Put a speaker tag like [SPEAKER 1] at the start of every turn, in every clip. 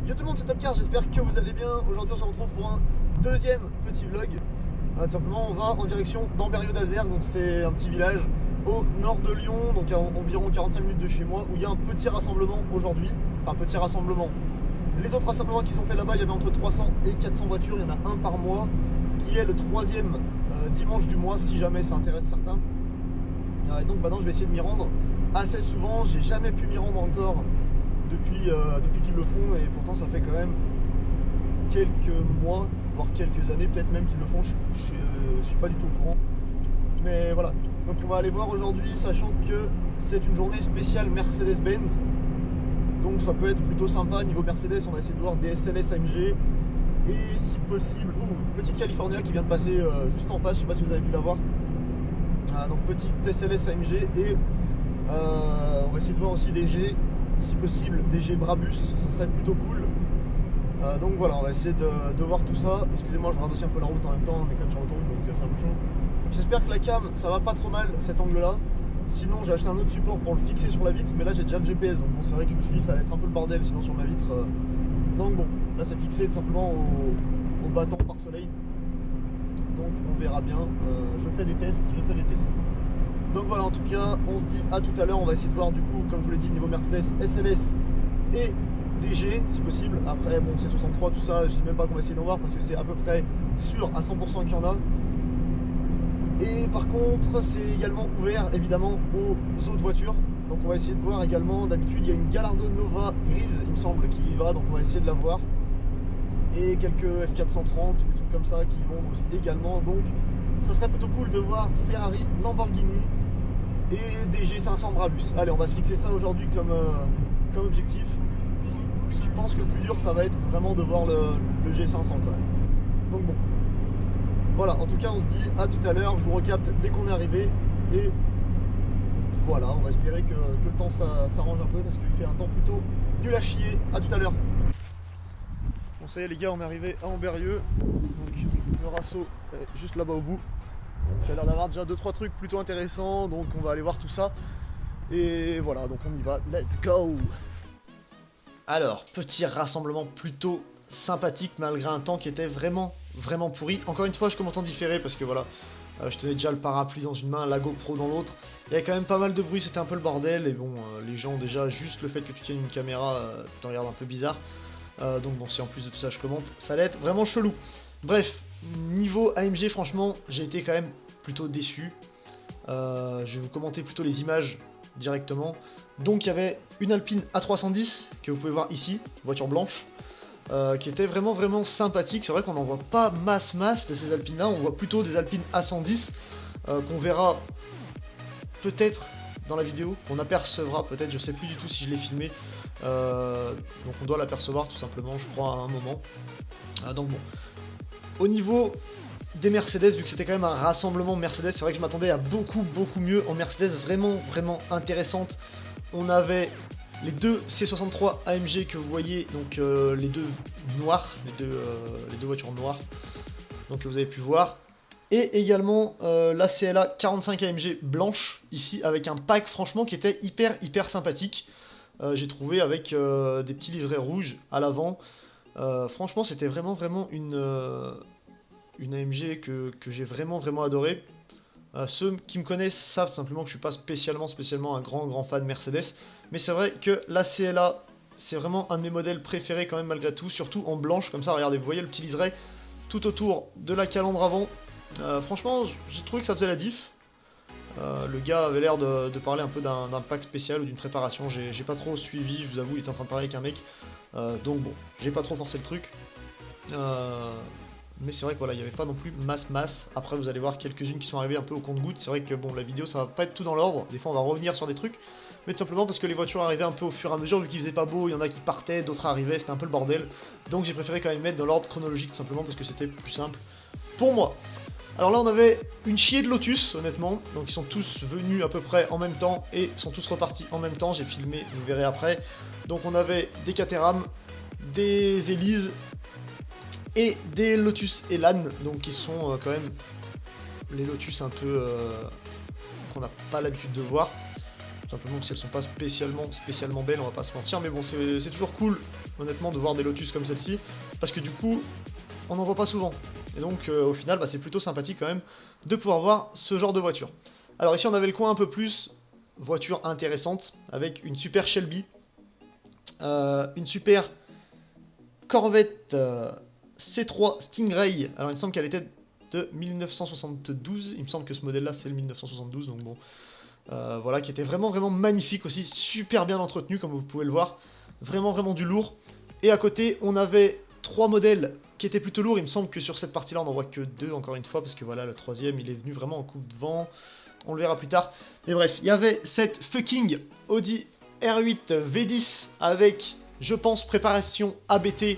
[SPEAKER 1] Yo tout le monde, c'est Topcar, j'espère que vous allez bien. Aujourd'hui on se retrouve pour un deuxième petit vlog. Tout simplement on va en direction d'Ambérieu d'Azergues, donc c'est un petit village au nord de Lyon, donc à environ 45 minutes de chez moi, où il y a un petit rassemblement aujourd'hui. Enfin petit rassemblement. Les autres rassemblements qu'ils ont fait là-bas, il y avait entre 300 et 400 voitures, il y en a un par mois, qui est le troisième dimanche du mois, si jamais ça intéresse certains. Et donc maintenant je vais essayer de m'y rendre assez souvent, j'ai jamais pu m'y rendre encore depuis qu'ils le font, et pourtant ça fait quand même quelques mois, voire quelques années peut-être même qu'ils le font, je suis pas du tout au courant. Mais voilà, donc on va aller voir aujourd'hui, sachant que c'est une journée spéciale Mercedes-Benz. Donc ça peut être plutôt sympa. Niveau Mercedes, on va essayer de voir des SLS AMG. Et si possible, petite California qui vient de passer juste en face, je sais pas si vous avez pu la voir. Donc petite SLS AMG et on va essayer de voir aussi des G, si possible des G Brabus, ça serait plutôt cool. Donc voilà, on va essayer de voir tout ça. Excusez-moi, je regarde aussi un peu la route en même temps, on est quand même sur l'autoroute donc c'est un peu chaud. J'espère que la cam ça va pas trop mal cet angle là. Sinon j'ai acheté un autre support pour le fixer sur la vitre, mais là j'ai déjà le GPS, donc bon, c'est vrai que je me suis dit ça allait être un peu le bordel sinon sur ma vitre. Donc bon, là c'est fixé tout simplement au bâton par soleil. Donc on verra bien, je fais des tests. Donc voilà, en tout cas on se dit à tout à l'heure, on va essayer de voir du coup, comme je vous l'ai dit, niveau Mercedes, SLS et DG si possible. Après bon, C63 tout ça, je dis même pas qu'on va essayer d'en voir parce que c'est à peu près sûr à 100% qu'il y en a. Et par contre c'est également ouvert évidemment aux autres voitures. Donc on va essayer de voir également, d'habitude il y a une Gallardo Nova grise il me semble qui y va, donc on va essayer de la voir. Et quelques F430, des trucs comme ça qui vont également, donc ça serait plutôt cool de voir Ferrari, Lamborghini et des G500 Brabus. Allez, on va se fixer ça aujourd'hui comme objectif. Je pense que le plus dur ça va être vraiment de voir le G500 quand même. Donc bon, voilà, en tout cas on se dit à tout à l'heure, je vous recapte dès qu'on est arrivé. Et voilà, on va espérer que le temps s'arrange un peu parce qu'il fait un temps plutôt nul à chier. À tout à l'heure. Bon ça y est les gars, on est arrivé à Ambérieu. Donc le rasso est juste là-bas au bout. J'ai l'air d'avoir déjà 2-3 trucs plutôt intéressants, donc on va aller voir tout ça. Et voilà, donc on y va, let's go. Alors, petit rassemblement plutôt sympathique malgré un temps qui était vraiment pourri. Encore une fois, je commence en différé parce que voilà, je tenais déjà le parapluie dans une main, la GoPro dans l'autre. Il y avait quand même pas mal de bruit, c'était un peu le bordel. Et bon, les gens déjà, juste le fait que tu tiennes une caméra, t'en regardes un peu bizarre. Donc bon, si en plus de tout ça je commente, ça allait être vraiment chelou. Bref, niveau AMG, franchement, j'ai été quand même plutôt déçu. Je vais vous commenter plutôt les images directement. Donc il y avait une Alpine A310 que vous pouvez voir ici, voiture blanche, qui était vraiment sympathique. C'est vrai qu'on n'en voit pas masse de ces Alpines là, on voit plutôt des Alpines A110 qu'on verra peut-être dans la vidéo, qu'on apercevra peut-être, je sais plus du tout si je l'ai filmé. Donc on doit l'apercevoir tout simplement, je crois, à un moment. Donc bon, au niveau des Mercedes, vu que c'était quand même un rassemblement Mercedes, c'est vrai que je m'attendais à beaucoup mieux en Mercedes, vraiment intéressante. On avait les deux C63 AMG que vous voyez, donc les deux noirs, les deux voitures noires, donc que vous avez pu voir. Et également la CLA 45 AMG blanche, ici, avec un pack franchement qui était hyper sympathique. J'ai trouvé avec des petits liserés rouges à l'avant. Franchement, c'était vraiment une AMG que j'ai vraiment adoré. Ceux qui me connaissent savent tout simplement que je suis pas spécialement un grand fan Mercedes. Mais c'est vrai que la CLA, c'est vraiment un de mes modèles préférés quand même malgré tout. Surtout en blanche, comme ça, regardez, vous voyez le petit liseré tout autour de la calandre avant. Franchement, j'ai trouvé que ça faisait la diff. Le gars avait l'air de parler un peu d'un pack spécial ou d'une préparation, j'ai pas trop suivi, je vous avoue, il était en train de parler avec un mec, donc bon, j'ai pas trop forcé le truc, mais c'est vrai que voilà, il n'y avait pas non plus masse. Après vous allez voir quelques-unes qui sont arrivées un peu au compte-gouttes. C'est vrai que bon, la vidéo ça va pas être tout dans l'ordre, des fois on va revenir sur des trucs, mais tout simplement parce que les voitures arrivaient un peu au fur et à mesure, vu qu'il faisait pas beau, il y en a qui partaient, d'autres arrivaient, c'était un peu le bordel, donc j'ai préféré quand même mettre dans l'ordre chronologique tout simplement parce que c'était plus simple pour moi. Alors là on avait une chier de Lotus honnêtement, donc ils sont tous venus à peu près en même temps et sont tous repartis en même temps, j'ai filmé, vous verrez après. Donc on avait des Caterham, des Elise et des Lotus Elan, donc qui sont quand même les Lotus un peu qu'on n'a pas l'habitude de voir. simplement parce qu'elles sont pas spécialement belles, on va pas se mentir, mais bon, c'est toujours cool, honnêtement, de voir des Lotus comme celle-ci, parce que du coup, on n'en voit pas souvent. Et donc, au final, bah, c'est plutôt sympathique quand même de pouvoir voir ce genre de voiture. Alors ici, on avait le coin un peu plus voiture intéressante, avec une super Shelby, une super Corvette C3 Stingray. Alors il me semble qu'elle était de 1972, il me semble que ce modèle-là c'est le 1972, donc bon, voilà, qui était vraiment magnifique aussi, super bien entretenu comme vous pouvez le voir, vraiment du lourd. Et à côté, on avait 3 modèles qui étaient plutôt lourds, il me semble que sur cette partie-là on n'en voit que 2 encore une fois, parce que voilà, le troisième il est venu vraiment en coupe de vent, on le verra plus tard. Mais bref, il y avait cette fucking Audi R8 V10 avec, je pense, préparation ABT,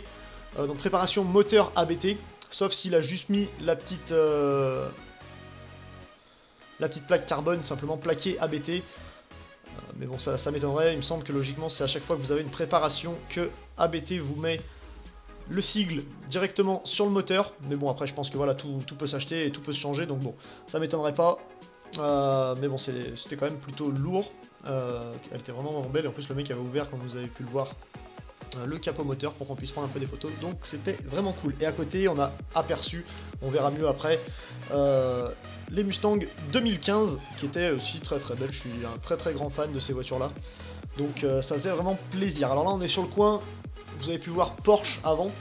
[SPEAKER 1] donc préparation moteur ABT, sauf s'il a juste mis la petite plaque carbone, simplement plaquée ABT. Mais bon, ça m'étonnerait, il me semble que logiquement c'est à chaque fois que vous avez une préparation que ABT vous met le sigle directement sur le moteur. Mais bon, après je pense que voilà, tout peut s'acheter et tout peut se changer, donc bon, ça m'étonnerait pas. Mais bon, c'était quand même plutôt lourd. Elle était vraiment belle, et en plus le mec avait ouvert, comme vous avez pu le voir, le capot moteur pour qu'on puisse prendre un peu des photos, donc c'était vraiment cool. Et à côté on a aperçu, on verra mieux après, les Mustang 2015 qui étaient aussi très belles. Je suis un très grand fan de ces voitures là, donc ça faisait vraiment plaisir. Alors là on est sur le coin, vous avez pu voir Porsche avant,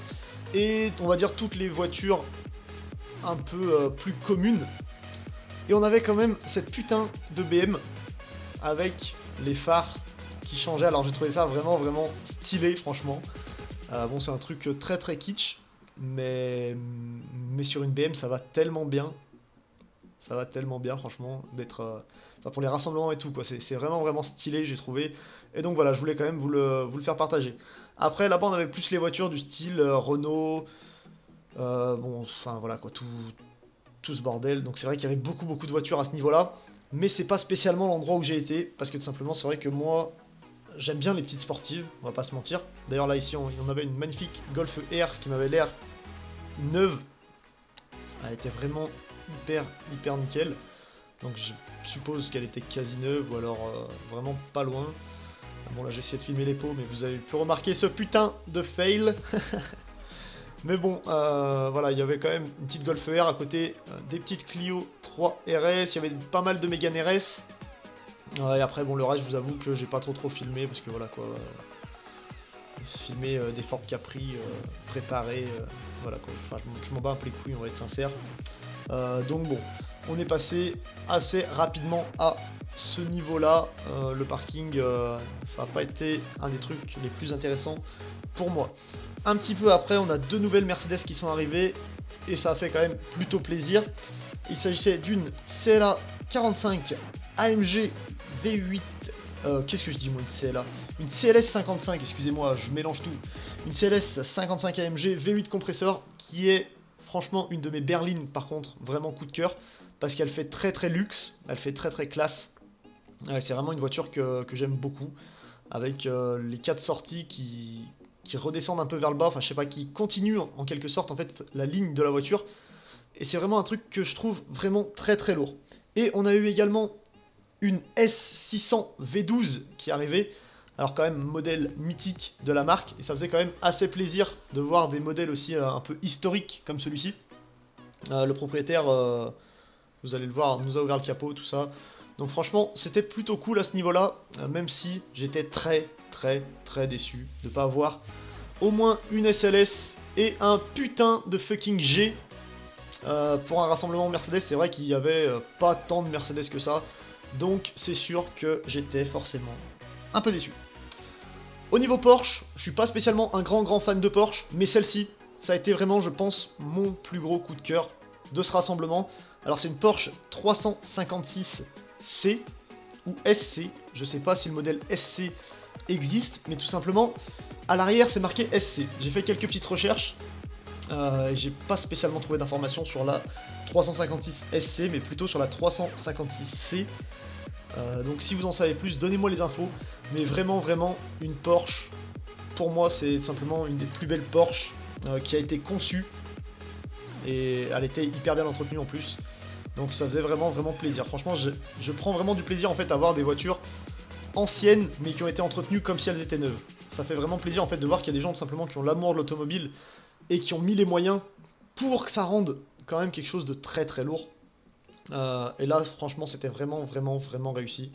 [SPEAKER 1] et on va dire toutes les voitures un peu plus communes, et on avait quand même cette putain de BM avec les phares qui changeait. Alors j'ai trouvé ça vraiment stylé, franchement. Bon, c'est un truc très kitsch, mais sur une BM ça va tellement bien. Ça va tellement bien, franchement, d'être... Enfin, pour les rassemblements et tout, quoi. C'est vraiment stylé, j'ai trouvé. Et donc voilà, je voulais quand même vous le faire partager. Après, là-bas, on avait plus les voitures du style Renault. Bon, enfin, voilà, quoi, tout ce bordel. Donc c'est vrai qu'il y avait beaucoup de voitures à ce niveau-là. Mais c'est pas spécialement l'endroit où j'ai été, parce que tout simplement, c'est vrai que moi... J'aime bien les petites sportives, on va pas se mentir. D'ailleurs là ici on avait une magnifique Golf R qui m'avait l'air neuve. Elle était vraiment hyper nickel. Donc je suppose qu'elle était quasi neuve ou alors vraiment pas loin. Bon là j'ai essayé de filmer les pots, mais vous avez pu remarquer ce putain de fail. Mais bon, voilà, il y avait quand même une petite Golf R à côté, des petites Clio 3 RS, il y avait pas mal de Mégane RS. Et après, bon, le reste, je vous avoue que j'ai pas trop filmé, parce que voilà quoi. Filmer des Ford Capri préparés, voilà quoi. Enfin, je m'en bats un peu les couilles, on va être sincère. Donc bon, on est passé assez rapidement à ce niveau-là. Le parking, ça n'a pas été un des trucs les plus intéressants pour moi. Un petit peu après, on a 2 nouvelles Mercedes qui sont arrivées, et ça a fait quand même plutôt plaisir. Il s'agissait d'une CLA 45 AMG V8, qu'est-ce que je dis moi, une CLA? Une CLS 55, excusez-moi, je mélange tout. Une CLS 55 AMG V8 compresseur, qui est franchement une de mes berlines, par contre, vraiment coup de cœur, parce qu'elle fait très luxe, elle fait très classe. C'est vraiment une voiture que j'aime beaucoup, avec les 4 sorties qui redescendent un peu vers le bas, enfin je sais pas, qui continuent en quelque sorte en fait la ligne de la voiture. Et c'est vraiment un truc que je trouve vraiment très lourd. Et on a eu également une S600 V12 qui arrivait, alors quand même modèle mythique de la marque, et ça faisait quand même assez plaisir de voir des modèles aussi un peu historiques comme celui-ci. Le propriétaire, vous allez le voir, nous a ouvert le capot, tout ça. Donc franchement, c'était plutôt cool à ce niveau-là, même si j'étais très déçu de ne pas avoir au moins une SLS et un putain de fucking G. Pour un rassemblement Mercedes, c'est vrai qu'il n'y avait pas tant de Mercedes que ça. Donc c'est sûr que j'étais forcément un peu déçu. Au niveau Porsche, je suis pas spécialement un grand fan de Porsche, mais celle-ci, ça a été vraiment, je pense, mon plus gros coup de cœur de ce rassemblement. Alors c'est une Porsche 356C ou SC, je sais pas si le modèle SC existe, mais tout simplement, à l'arrière c'est marqué SC. J'ai fait quelques petites recherches, j'ai pas spécialement trouvé d'informations sur la 356 SC, mais plutôt sur la 356C. Donc si vous en savez plus, donnez-moi les infos. Mais vraiment une Porsche, pour moi c'est tout simplement une des plus belles Porsche qui a été conçue. Et elle était hyper bien entretenue en plus. Donc ça faisait vraiment plaisir. Franchement je prends vraiment du plaisir en fait à voir des voitures anciennes, mais qui ont été entretenues comme si elles étaient neuves. Ça fait vraiment plaisir en fait de voir qu'il y a des gens tout simplement qui ont l'amour de l'automobile et qui ont mis les moyens pour que ça rende quand même quelque chose de très très lourd. Et là, franchement, c'était vraiment réussi.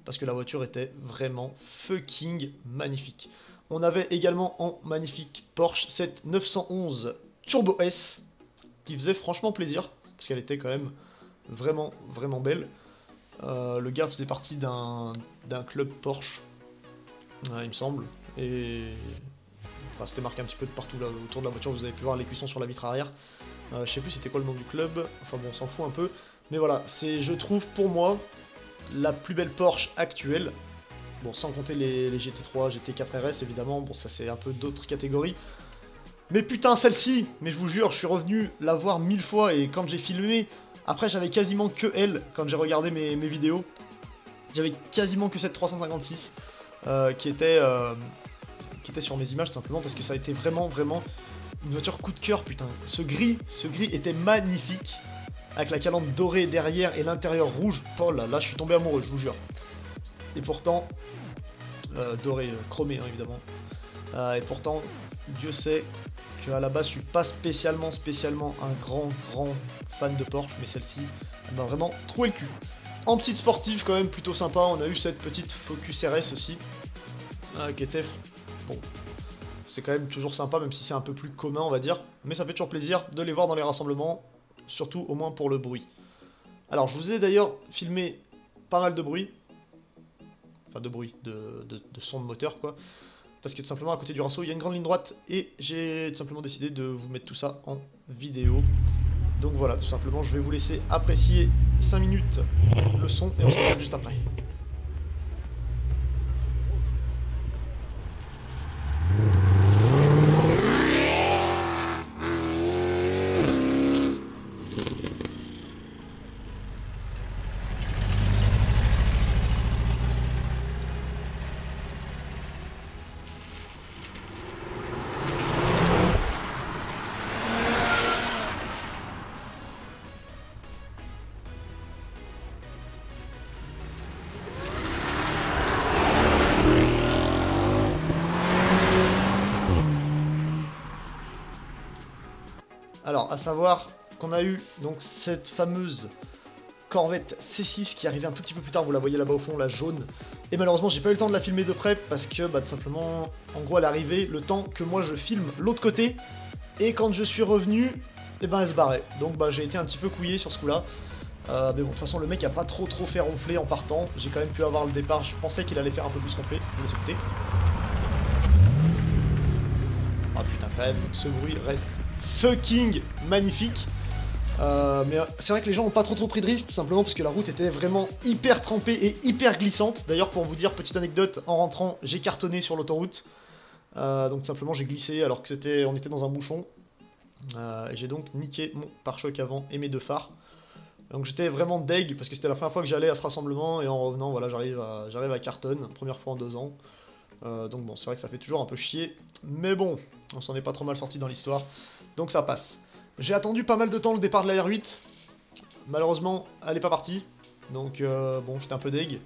[SPEAKER 1] Parce que la voiture était vraiment fucking magnifique. On avait également en magnifique Porsche cette 911 Turbo S qui faisait franchement plaisir. Parce qu'elle était quand même vraiment belle. Le gars faisait partie d'un club Porsche, il me semble. Et enfin, c'était marqué un petit peu de partout là, autour de la voiture. Vous avez pu voir l'écusson sur la vitre arrière. Je sais plus c'était quoi le nom du club. Enfin bon, on s'en fout un peu. Mais voilà, c'est, je trouve, pour moi, la plus belle Porsche actuelle. Bon, sans compter les GT3, GT4 RS, évidemment. Bon, ça, c'est un peu d'autres catégories. Mais putain, celle-ci, mais je vous jure, je suis revenu la voir 1000 fois. Et quand j'ai filmé, après, j'avais quasiment que elle, quand j'ai regardé mes vidéos. J'avais quasiment que cette 356 qui était sur mes images, tout simplement, parce que ça a été vraiment une voiture coup de cœur, putain. Ce gris était magnifique. Avec la calandre dorée derrière et l'intérieur rouge. Oh là là, je suis tombé amoureux, je vous jure. Et pourtant, doré, chromé, hein, évidemment. Et pourtant, Dieu sait qu'à la base, je suis pas spécialement un grand fan de Porsche, mais celle-ci, elle m'a vraiment troué le cul. En petite sportive, quand même, plutôt sympa, on a eu cette petite Focus RS aussi, qui était, bon, c'est quand même toujours sympa, même si c'est un peu plus commun, on va dire, mais ça fait toujours plaisir de les voir dans les rassemblements, surtout au moins pour le bruit. Alors, je vous ai d'ailleurs filmé pas mal de bruit, enfin de bruit, de son de moteur, quoi. Parce que tout simplement, à côté du Rasso, il y a une grande ligne droite, et j'ai tout simplement décidé de vous mettre tout ça en vidéo. Donc voilà, tout simplement, je vais vous laisser apprécier 5 minutes le son, et on se retrouve juste après. Alors, à savoir qu'on a eu donc cette fameuse Corvette C6 qui arrivait un tout petit peu plus tard, vous la voyez là-bas au fond, la jaune. Et malheureusement, j'ai pas eu le temps de la filmer de près parce que, bah, tout simplement, en gros, elle est arrivée le temps que moi je filme l'autre côté. Et quand je suis revenu, et ben elle se barrait. Donc, bah, j'ai été un petit peu couillé sur ce coup-là. Mais bon, de toute façon, le mec a pas trop fait ronfler en partant. J'ai quand même pu avoir le départ. Je pensais qu'il allait faire un peu plus ronfler. Je vais laisse écouter. Ah putain, quand même, ce bruit reste fucking magnifique. Mais c'est vrai que les gens n'ont pas trop pris de risques, tout simplement parce que la route était vraiment hyper trempée et hyper glissante. D'ailleurs, pour vous dire, petite anecdote, en rentrant, j'ai cartonné sur l'autoroute. Donc tout simplement, j'ai glissé alors que on était dans un bouchon. Et j'ai donc niqué mon pare-choc avant et mes deux phares. Donc j'étais vraiment deg parce que c'était la première fois que j'allais à ce rassemblement et en revenant, voilà, j'arrive à carton, première fois en 2 ans. Donc bon, c'est vrai que ça fait toujours un peu chier, mais bon, on s'en est pas trop mal sorti dans l'histoire, donc ça passe. J'ai attendu pas mal de temps le départ de la R8, malheureusement, elle est pas partie, donc bon, j'étais un peu deg,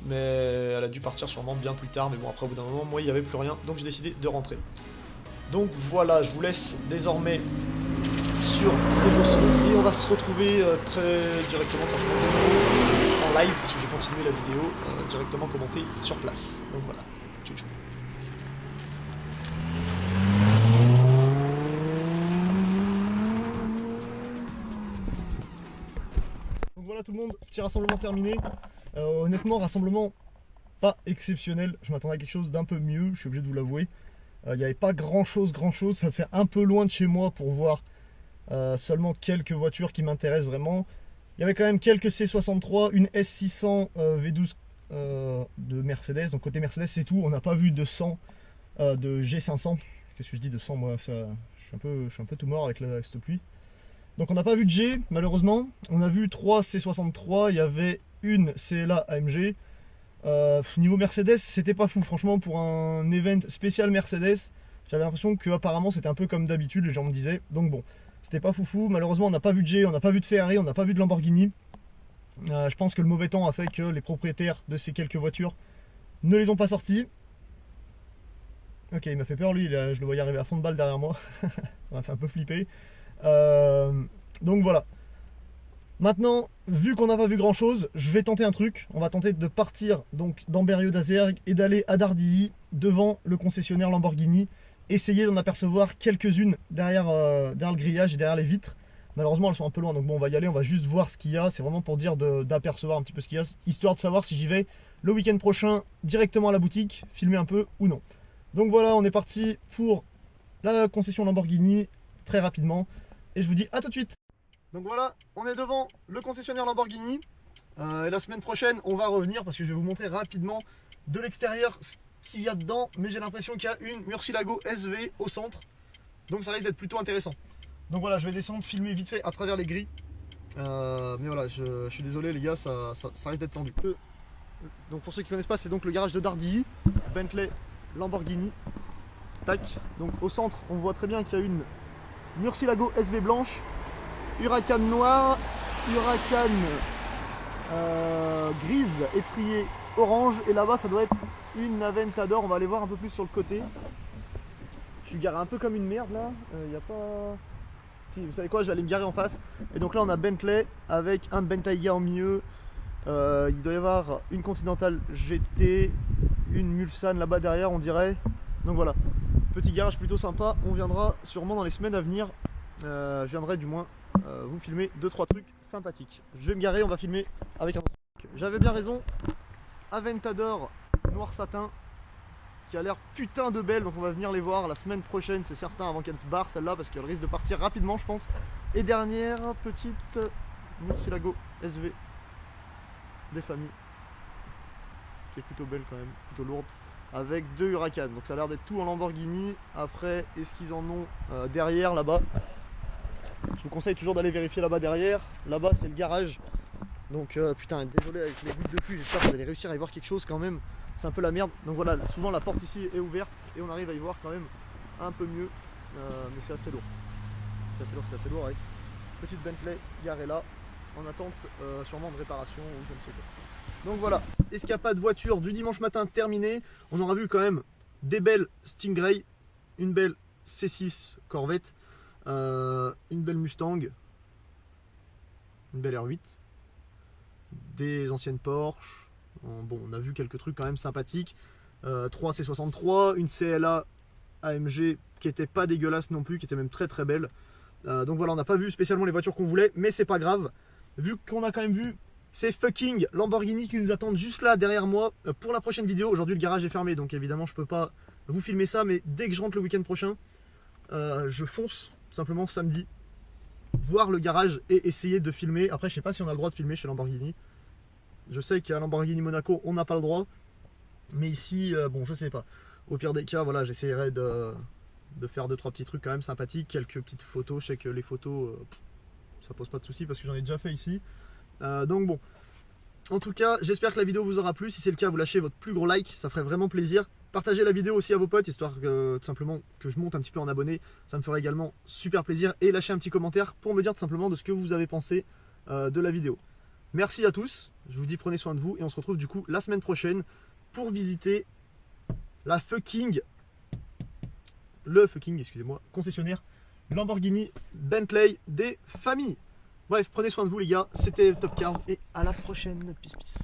[SPEAKER 1] mais elle a dû partir sûrement bien plus tard, mais bon, après au bout d'un moment, moi, il n'y avait plus rien, donc j'ai décidé de rentrer. Donc voilà, je vous laisse désormais sur ces leçons, et on va se retrouver très directement en live, parce que j'ai continué la vidéo directement commentée sur place, donc voilà. Tchou tchou. Donc voilà tout le monde, petit rassemblement terminé. Honnêtement, rassemblement pas exceptionnel. Je m'attendais à quelque chose d'un peu mieux, je suis obligé de vous l'avouer. Il n'y avait pas grand chose, ça fait un peu loin de chez moi pour voir seulement quelques voitures qui m'intéressent vraiment. Il y avait quand même quelques C63, une S600 V12 de Mercedes, donc côté Mercedes c'est tout, on n'a pas vu de 100 de G500, qu'est-ce que je dis de 100 moi, ça, je suis un peu tout mort avec cette pluie. Donc on n'a pas vu de G malheureusement, on a vu 3 C63, il y avait une CLA AMG. Niveau Mercedes c'était pas fou, franchement pour un event spécial Mercedes, j'avais l'impression que apparemment c'était un peu comme d'habitude, les gens me disaient, donc bon, c'était pas foufou, malheureusement on n'a pas vu de G, on n'a pas vu de Ferrari, on n'a pas vu de Lamborghini. Je pense que le mauvais temps a fait que les propriétaires de ces quelques voitures ne les ont pas sortis. Ok, il m'a fait peur lui, je le voyais arriver à fond de balle derrière moi. Ça m'a fait un peu flipper. Donc voilà. Maintenant, vu qu'on n'a pas vu grand chose, je vais tenter un truc. On va tenter de partir donc dans Berrieux d'Azergues et d'aller à Dardilly devant le concessionnaire Lamborghini. Essayer d'en apercevoir quelques-unes derrière le grillage et derrière les vitres. Malheureusement, elles sont un peu loin, donc bon, on va y aller, on va juste voir ce qu'il y a. C'est vraiment pour dire d'apercevoir un petit peu ce qu'il y a, histoire de savoir si j'y vais le week-end prochain directement à la boutique, filmer un peu ou non. Donc voilà, on est parti pour la concession Lamborghini très rapidement. Et je vous dis à tout de suite. Donc voilà, on est devant le concessionnaire Lamborghini. Et la semaine prochaine, on va revenir parce que je vais vous montrer rapidement de l'extérieur ce qu'il y a dedans. Mais j'ai l'impression qu'il y a une Murcielago SV au centre. Donc ça risque d'être plutôt intéressant. Donc voilà, je vais descendre, filmer vite fait à travers les grilles. Mais voilà, je suis désolé les gars, ça risque d'être tendu. Donc pour ceux qui ne connaissent pas, c'est donc le garage de Dardilly, Bentley, Lamborghini. Tac. Donc au centre, on voit très bien qu'il y a une Murcielago SV blanche, Huracan noir, Huracan grise, étrier orange. Et là-bas, ça doit être une Aventador. On va aller voir un peu plus sur le côté. Je suis garé un peu comme une merde là. Il n'y a pas... Si, vous savez quoi, je vais aller me garer en face. Et donc là, on a Bentley avec un Bentayga en milieu. Il doit y avoir une Continental GT, une Mulsanne là-bas derrière, on dirait. Donc voilà, petit garage plutôt sympa. On viendra sûrement dans les semaines à venir. Je viendrai du moins vous filmer 2-3 trucs sympathiques. Je vais me garer, on va filmer avec un autre truc. J'avais bien raison. Aventador noir satin qui a l'air putain de belle, donc on va venir les voir la semaine prochaine, c'est certain, avant qu'elle se barre celle-là, parce qu'elle risque de partir rapidement je pense. Et dernière petite Murcielago SV des familles, qui est plutôt belle quand même, plutôt lourde, avec deux Huracan, donc ça a l'air d'être tout en Lamborghini. Après, est-ce qu'ils en ont derrière là-bas? Je vous conseille toujours d'aller vérifier là-bas derrière. Là-bas c'est le garage, donc putain, désolé avec les gouttes de pluie, j'espère que vous allez réussir à y voir quelque chose quand même. C'est un peu la merde, donc voilà, souvent la porte ici est ouverte et on arrive à y voir quand même un peu mieux, mais c'est assez lourd. C'est assez lourd avec petite Bentley garée là, en attente sûrement de réparation ou je ne sais quoi. Donc voilà, est-ce qu'il n'y a pas de voiture du dimanche matin terminée? On aura vu quand même des belles Stingray, une belle C6 Corvette, une belle Mustang, une belle R8, des anciennes Porsche. Bon, on a vu quelques trucs quand même sympathiques. 3 C63, une CLA AMG qui était pas dégueulasse non plus, qui était même très très belle. Donc voilà, on n'a pas vu spécialement les voitures qu'on voulait, mais c'est pas grave. Vu qu'on a quand même vu ces fucking Lamborghini qui nous attendent juste là derrière moi pour la prochaine vidéo. Aujourd'hui le garage est fermé, donc évidemment je peux pas vous filmer ça, mais dès que je rentre le week-end prochain, je fonce simplement samedi voir le garage et essayer de filmer. Après je sais pas si on a le droit de filmer chez Lamborghini. Je sais qu'à Lamborghini Monaco, on n'a pas le droit. Mais ici, bon, je sais pas. Au pire des cas, voilà, j'essaierai de faire 2-3 petits trucs quand même sympathiques. Quelques petites photos. Je sais que les photos, ça pose pas de soucis parce que j'en ai déjà fait ici. Donc bon. En tout cas, j'espère que la vidéo vous aura plu. Si c'est le cas, vous lâchez votre plus gros like. Ça ferait vraiment plaisir. Partagez la vidéo aussi à vos potes, histoire que, tout simplement que je monte un petit peu en abonnés. Ça me ferait également super plaisir. Et lâchez un petit commentaire pour me dire tout simplement de ce que vous avez pensé de la vidéo. Merci à tous, je vous dis prenez soin de vous et on se retrouve du coup la semaine prochaine pour visiter le fucking concessionnaire Lamborghini Bentley des familles. Bref, prenez soin de vous les gars, c'était Top Cars et à la prochaine, peace peace.